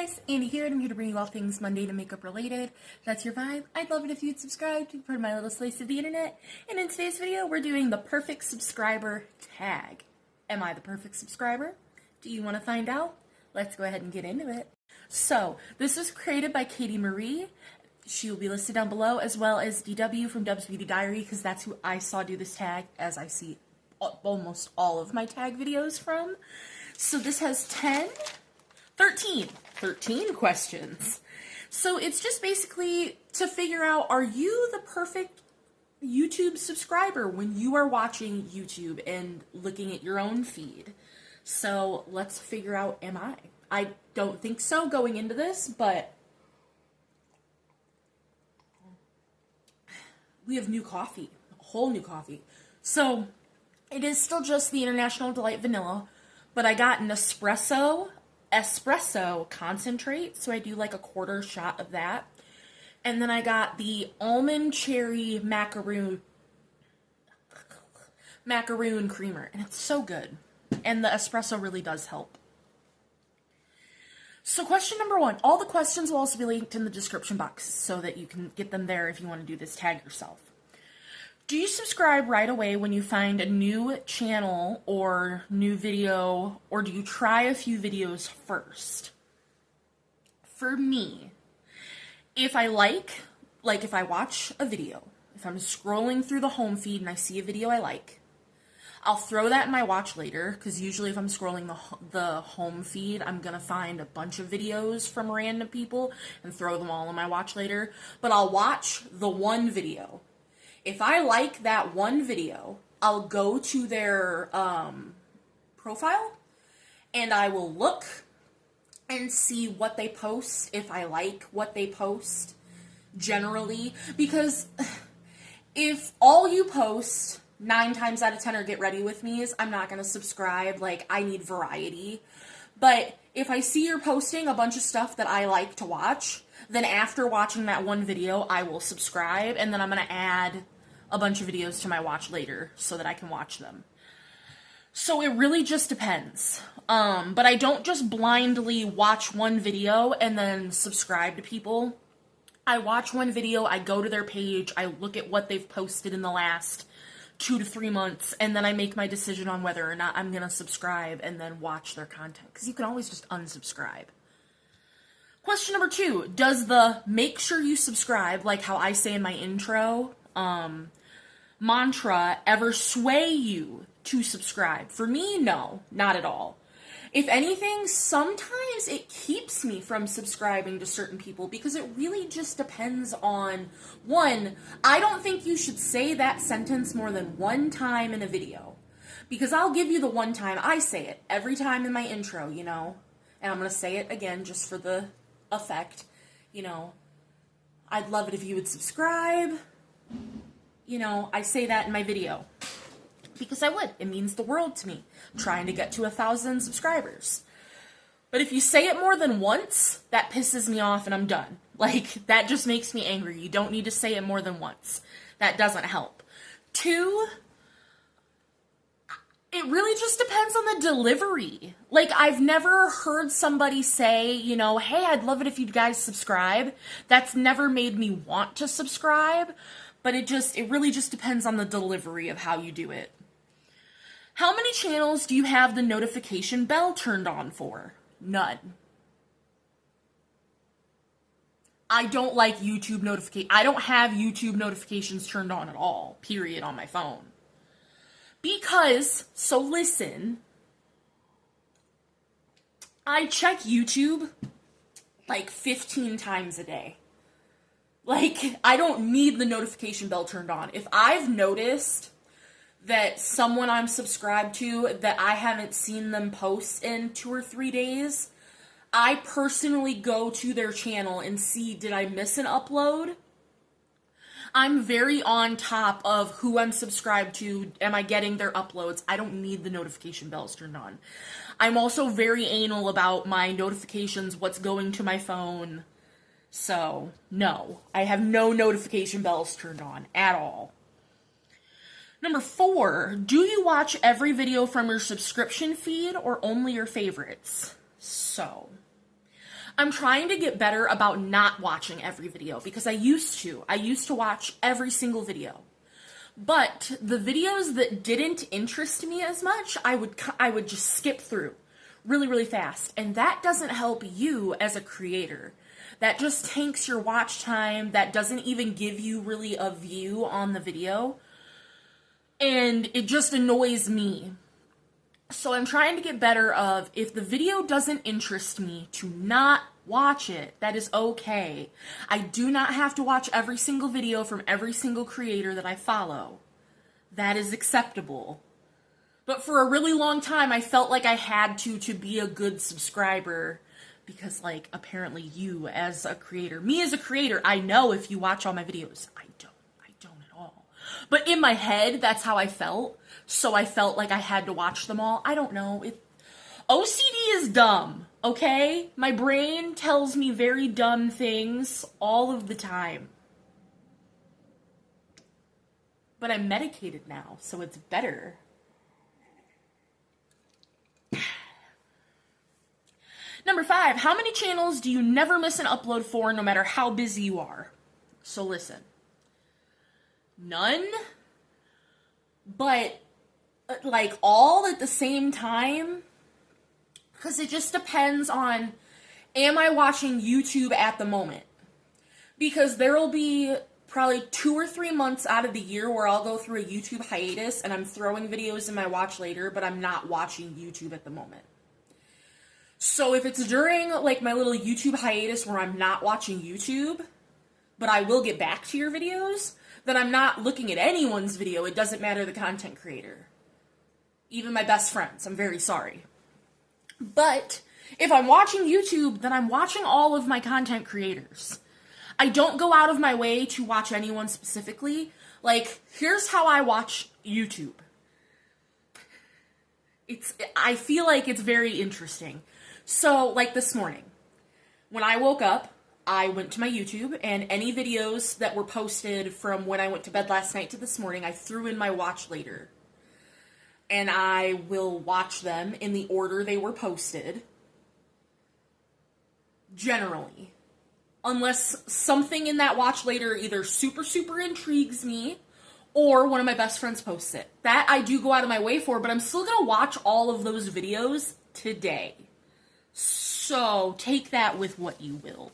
guys, Andy here, and I'm here to bring you all things mundane and makeup related. If that's your vibe, I'd love it if you'd subscribe to be part of my little slice of the internet. And in today's video, we're doing the perfect subscriber tag. Am I the perfect subscriber? Do you want to find out? Let's go ahead and get into it. So, this was created by Katie Marie. She will be listed down below, as well as DW from Dub's Beauty Diary, because that's who I saw do this tag, as I see almost all of my tag videos from. So this has 13 questions. So it's just basically to figure out, are you the perfect YouTube subscriber when you are watching YouTube and looking at your own feed? So let's figure out, am I? I don't think so going into this, but we have new coffee, a whole new coffee. So it is still just the International Delight Vanilla, but I got an espresso concentrate, so I do like a quarter shot of that. And then I got the almond cherry macaroon creamer, and it's so good. And the espresso really does help. So question number 1, all the questions will also be linked in the description box so that you can get them there if you want to do this tag yourself. Do you subscribe right away when you find a new channel or new video, or do you try a few videos first? For me, if I like if I watch a video, if I'm scrolling through the home feed and I see a video I like, I'll throw that in my watch later, because usually if I'm scrolling the home feed, I'm going to find a bunch of videos from random people and throw them all in my watch later. But I'll watch the one video. If I like that one video, I'll go to their profile and I will look and see what they post, if I like what they post generally. Because if all you post 9 times out of 10 are get ready with me's, I'm not going to subscribe. Like, I need variety. But if I see you're posting a bunch of stuff that I like to watch, then after watching that one video, I will subscribe, and then I'm going to add a bunch of videos to my watch later so that I can watch them. So it really just depends. But I don't just blindly watch one video and then subscribe to people. I watch one video, I go to their page, I look at what they've posted in the last 2 to 3 months, and then I make my decision on whether or not I'm going to subscribe and then watch their content, because you can always just unsubscribe. Question number 2, does the make sure you subscribe, like how I say in my intro, mantra ever sway you to subscribe? For me, no, not at all. If anything, sometimes it keeps me from subscribing to certain people, because it really just depends on, 1, I don't think you should say that sentence more than 1 time in a video, because I'll give you the 1 time. I say it every time in my intro, you know, and I'm going to say it again just for the effect, you know, I'd love it if you would subscribe. You know, I say that in my video because I would. It means the world to me. I'm trying to get to 1,000 subscribers. But if you say it more than once, that pisses me off and I'm done. Like, that just makes me angry. You don't need to say it more than once. That doesn't help. 2, it really just depends on the delivery. Like, I've never heard somebody say, you know, hey, I'd love it if you guys subscribe. That's never made me want to subscribe. But it really just depends on the delivery of how you do it. How many channels do you have the notification bell turned on for? None. I don't like YouTube notifications. I don't have YouTube notifications turned on at all, period, on my phone. Because, so listen, I check YouTube like 15 times a day. Like, I don't need the notification bell turned on. If I've noticed that someone I'm subscribed to, that I haven't seen them post in 2 or 3 days, I personally go to their channel and see, did I miss an upload? I'm very on top of who I'm subscribed to. Am I getting their uploads? I don't need the notification bells turned on. I'm also very anal about my notifications, what's going to my phone. So, no, I have no notification bells turned on at all. Number 4, do you watch every video from your subscription feed or only your favorites? So, I'm trying to get better about not watching every video because I used to. I used to watch every single video. But the videos that didn't interest me as much, I would just skip through really, really fast. And that doesn't help you as a creator. That just tanks your watch time. That doesn't even give you really a view on the video. And it just annoys me. So I'm trying to get better of, if the video doesn't interest me, to not watch it. That is okay. I do not have to watch every single video from every single creator that I follow. That is acceptable. But for a really long time, I felt like I had to be a good subscriber. Because, like, apparently you as a creator, me as a creator, I know if you watch all my videos. I don't at all. But in my head, that's how I felt. So I felt like I had to watch them all. I don't know. OCD is dumb, okay? My brain tells me very dumb things all of the time. But I'm medicated now, so it's better. Number 5, how many channels do you never miss an upload for, no matter how busy you are? So listen. None, but like all at the same time, because it just depends on, am I watching YouTube at the moment? Because there will be probably 2 or 3 months out of the year where I'll go through a YouTube hiatus and I'm throwing videos in my watch later, but I'm not watching YouTube at the moment. So if it's during like my little YouTube hiatus where I'm not watching YouTube, but I will get back to your videos, then I'm not looking at anyone's video. It doesn't matter the content creator. Even my best friends. I'm very sorry. But if I'm watching YouTube, then I'm watching all of my content creators. I don't go out of my way to watch anyone specifically. Like, here's how I watch YouTube. I feel like it's very interesting. So, like this morning, when I woke up, I went to my YouTube, and any videos that were posted from when I went to bed last night to this morning, I threw in my watch later. And I will watch them in the order they were posted. Generally. Unless something in that watch later either super, super intrigues me, or one of my best friends posts it. That I do go out of my way for, but I'm still going to watch all of those videos today. So, take that with what you will.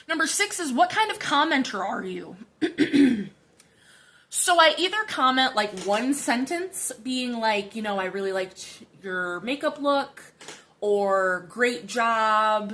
Number 6 is, what kind of commenter are you? So I either comment like one sentence, being like, you know, I really liked your makeup look, or great job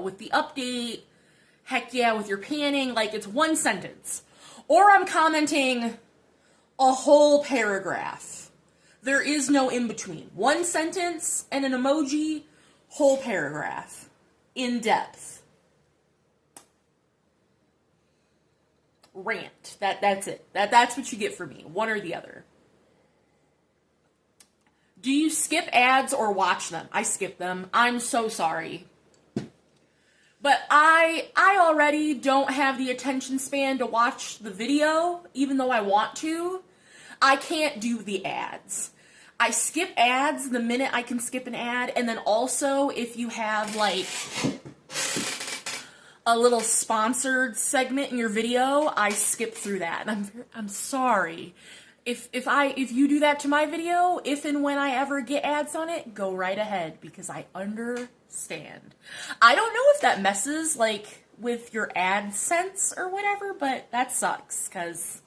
with the update, heck yeah with your panning, like it's one sentence. Or I'm commenting a whole paragraph. There is no in between. One sentence and an emoji, whole paragraph. In depth. Rant. That's it. That's what you get from me. One or the other. Do you skip ads or watch them? I skip them. I'm so sorry. But I already don't have the attention span to watch the video, even though I want to. I can't do the ads. I skip ads the minute I can skip an ad, and then also if you have like a little sponsored segment in your video, I skip through that. And I'm sorry. If you do that to my video, if and when I ever get ads on it, go right ahead, because I understand. I don't know if that messes like with your AdSense or whatever, but that sucks, because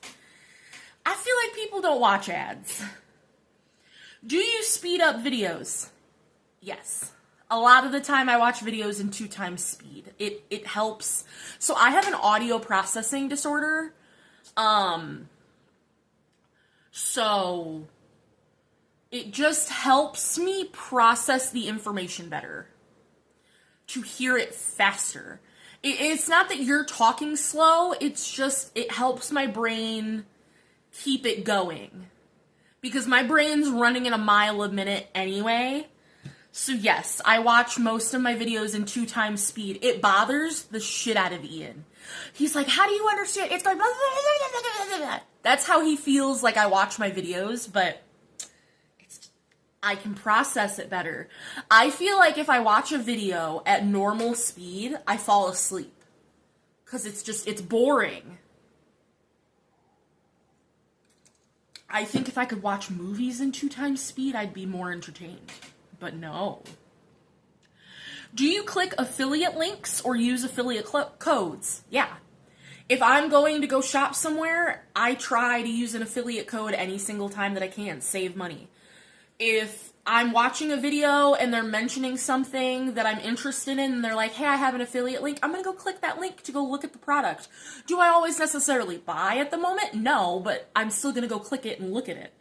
I feel like people don't watch ads. Do you speed up videos? Yes. A lot of the time I watch videos in 2 times speed. It helps. So I have an audio processing disorder. So it just helps me process the information better. To hear it faster. It's not that you're talking slow, it's just, it helps my brain keep it going. Because my brain's running at a mile a minute anyway. So yes, I watch most of my videos in 2 times speed. It bothers the shit out of Ian. He's like, how do you understand? It's going blah, blah, blah, blah, blah. That's how he feels like I watch my videos, but I can process it better. I feel like if I watch a video at normal speed, I fall asleep. Because it's boring. I think if I could watch movies in 2 times speed, I'd be more entertained. But no. Do you click affiliate links or use affiliate codes? Yeah. If I'm going to go shop somewhere, I try to use an affiliate code any single time that I can. Save money. If I'm watching a video and they're mentioning something that I'm interested in and they're like, hey, I have an affiliate link, I'm going to go click that link to go look at the product. Do I always necessarily buy at the moment? No, but I'm still going to go click it and look at it.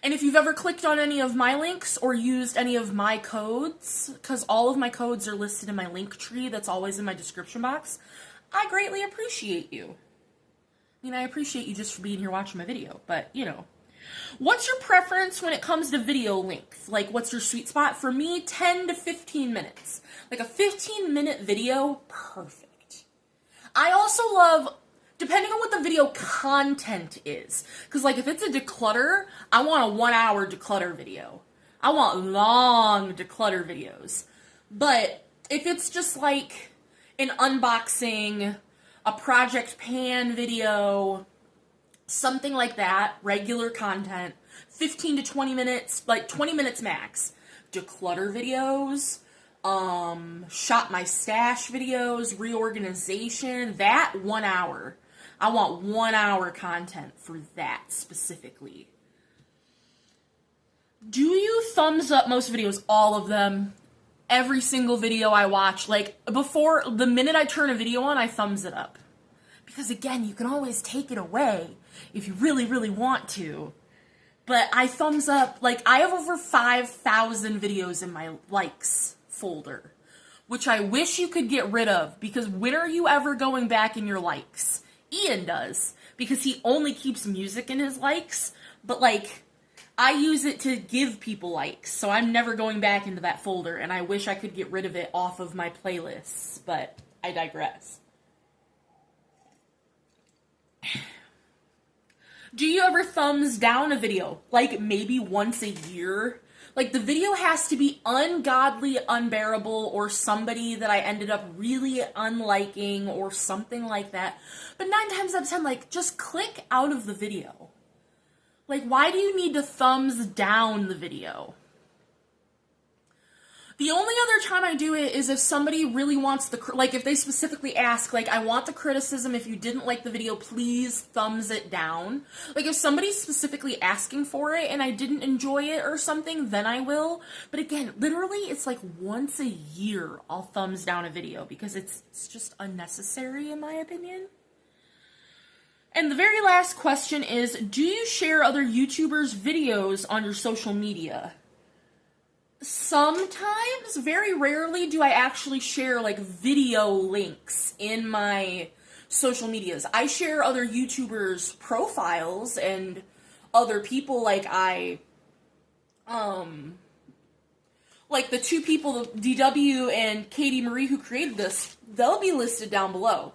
And if you've ever clicked on any of my links or used any of my codes, because all of my codes are listed in my link tree that's always in my description box, I greatly appreciate you. I mean, I appreciate you just for being here watching my video, but, you know. What's your preference when it comes to video length? Like, what's your sweet spot? For me, 10 to 15 minutes. Like, a 15-minute video, perfect. I also love, depending on what the video content is, because, like, if it's a declutter, I want a 1-hour declutter video. I want long declutter videos. But if it's just, like, an unboxing, a project pan video, something like that, regular content, 15 to 20 minutes, like 20 minutes max. Declutter videos, shop my stash videos, reorganization, that 1 hour. I want 1 hour content for that specifically. Do you thumbs up most videos? All of them. Every single video I watch, like before, the minute I turn a video on, I thumbs it up. Because again, you can always take it away if you really, really want to. But I thumbs up, like I have over 5,000 videos in my likes folder, which I wish you could get rid of, because when are you ever going back in your likes? Ian does, because he only keeps music in his likes, but like, I use it to give people likes, so I'm never going back into that folder, and I wish I could get rid of it off of my playlists, but I digress. Do you ever thumbs down a video? Like, maybe once a year? Like, the video has to be ungodly, unbearable, or somebody that I ended up really unliking, or something like that. But 9 times out of 10, like, just click out of the video. Like, why do you need to thumbs down the video? The only other time I do it is if somebody really wants the, like, if they specifically ask, like, I want the criticism, if you didn't like the video, please thumbs it down. Like, if somebody's specifically asking for it and I didn't enjoy it or something, then I will. But again, literally, it's like once a year I'll thumbs down a video because it's just unnecessary in my opinion. And the very last question is, do you share other YouTubers' videos on your social media? Sometimes, very rarely do I actually share like video links in my social medias. I share other YouTubers' profiles and other people, like like the 2 people, DW and Katie Marie, who created this, they'll be listed down below.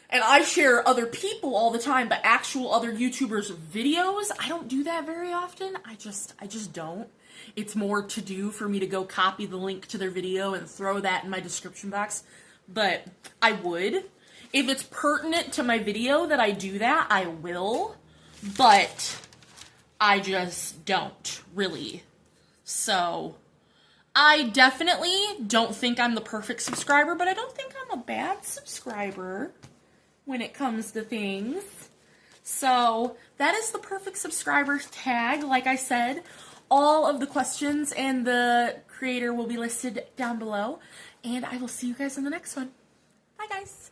And I share other people all the time, but actual other YouTubers' videos, I don't do that very often. I just don't. It's more to do for me to go copy the link to their video and throw that in my description box. But I would. If it's pertinent to my video that I do that, I will. But I just don't, really. So, I definitely don't think I'm the perfect subscriber, but I don't think I'm a bad subscriber when it comes to things. So, that is the perfect subscriber tag. Like I said, all of the questions and the creator will be listed down below. And I will see you guys in the next one. Bye, guys.